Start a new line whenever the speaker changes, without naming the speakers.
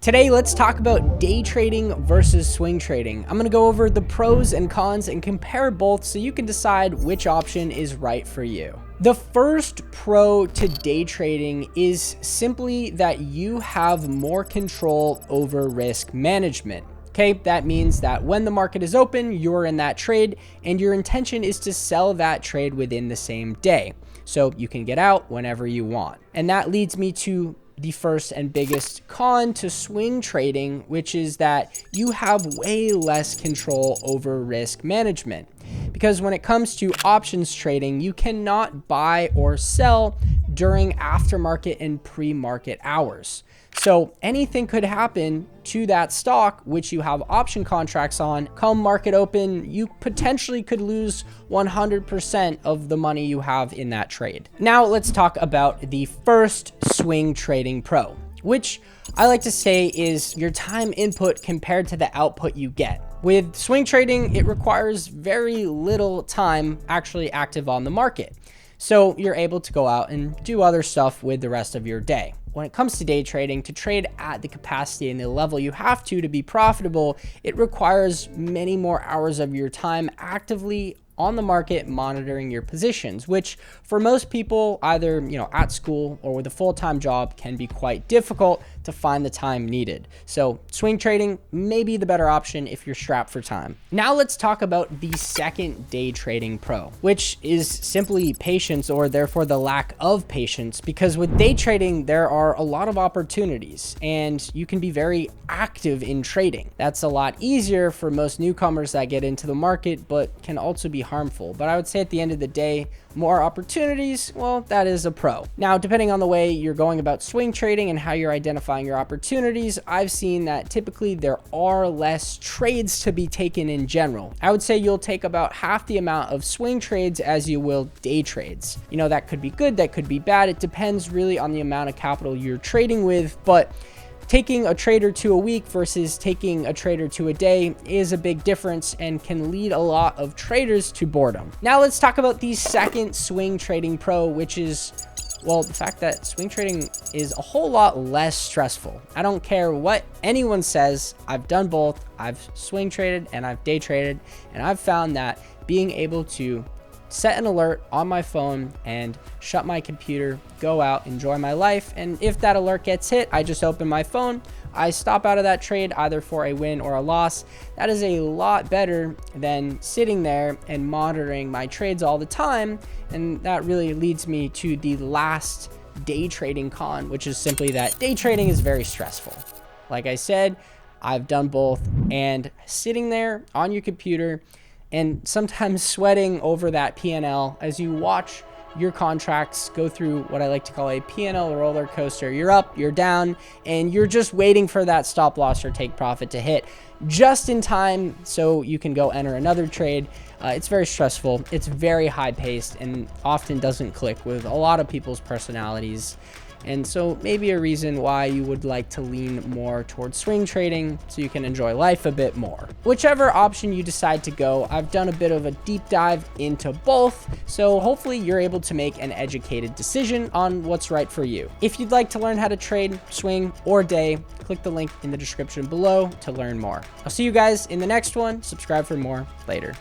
Today, let's talk about day trading versus swing trading. I'm gonna go over the pros and cons and compare both so you can decide which option is right for you. The first pro to day trading is simply that you have more control over risk management. Okay, that means that when the market is open, you're in that trade and your intention is to sell that trade within the same day. So you can get out whenever you want. And that leads me to the first and biggest con to swing trading, which is that you have way less control over risk management. Because when it comes to options trading, you cannot buy or sell during aftermarket and pre-market hours. So anything could happen to that stock, which you have option contracts on. Come market open, you potentially could lose 100% of the money you have in that trade. Now let's talk about the first swing trading pro, which I like to say is your time input compared to the output you get. With swing trading, it requires very little time actually active on the market. So you're able to go out and do other stuff with the rest of your day. When it comes to day trading, to trade at the capacity and the level you have to be profitable, it requires many more hours of your time actively on the market monitoring your positions, which for most people, either at school or with a full-time job, can be quite difficult to find the time needed. So swing trading may be the better option if you're strapped for time. Now let's talk about the second day trading pro, which is simply patience, or therefore the lack of patience, because with day trading, there are a lot of opportunities and you can be very active in trading. That's a lot easier for most newcomers that get into the market, but can also be harmful. But I would say at the end of the day, more opportunities, well, that is a pro. Now, depending on the way you're going about swing trading and how you're identifying your opportunities, I've seen that typically there are less trades to be taken in general. I would say you'll take about half the amount of swing trades as you will day trades. That could be good, that could be bad. It depends really on the amount of capital you're trading with, but taking a trade or two a week versus taking a trade or two a day is a big difference and can lead a lot of traders to boredom. Now let's talk about the second swing trading pro, which is, well, the fact that swing trading is a whole lot less stressful. I don't care what anyone says. I've done both. I've swing traded and I've day traded, and I've found that being able to set an alert on my phone and shut my computer, go out, enjoy my life. And if that alert gets hit, I just open my phone, I stop out of that trade either for a win or a loss. That is a lot better than sitting there and monitoring my trades all the time. And that really leads me to the last day trading con, which is simply that day trading is very stressful. Like I said, I've done both, and sitting there on your computer and sometimes sweating over that P&L as you watch your contracts go through what I like to call a P&L roller coaster. You're up, you're down, and you're just waiting for that stop loss or take profit to hit just in time so you can go enter another trade. It's very stressful. It's very high paced and often doesn't click with a lot of people's personalities. And so maybe a reason why you would like to lean more towards swing trading so you can enjoy life a bit more. Whichever option you decide to go, I've done a bit of a deep dive into both, so hopefully you're able to make an educated decision on what's right for you. If you'd like to learn how to trade, swing, or day, click the link in the description below to learn more. I'll see you guys in the next one. Subscribe for more later.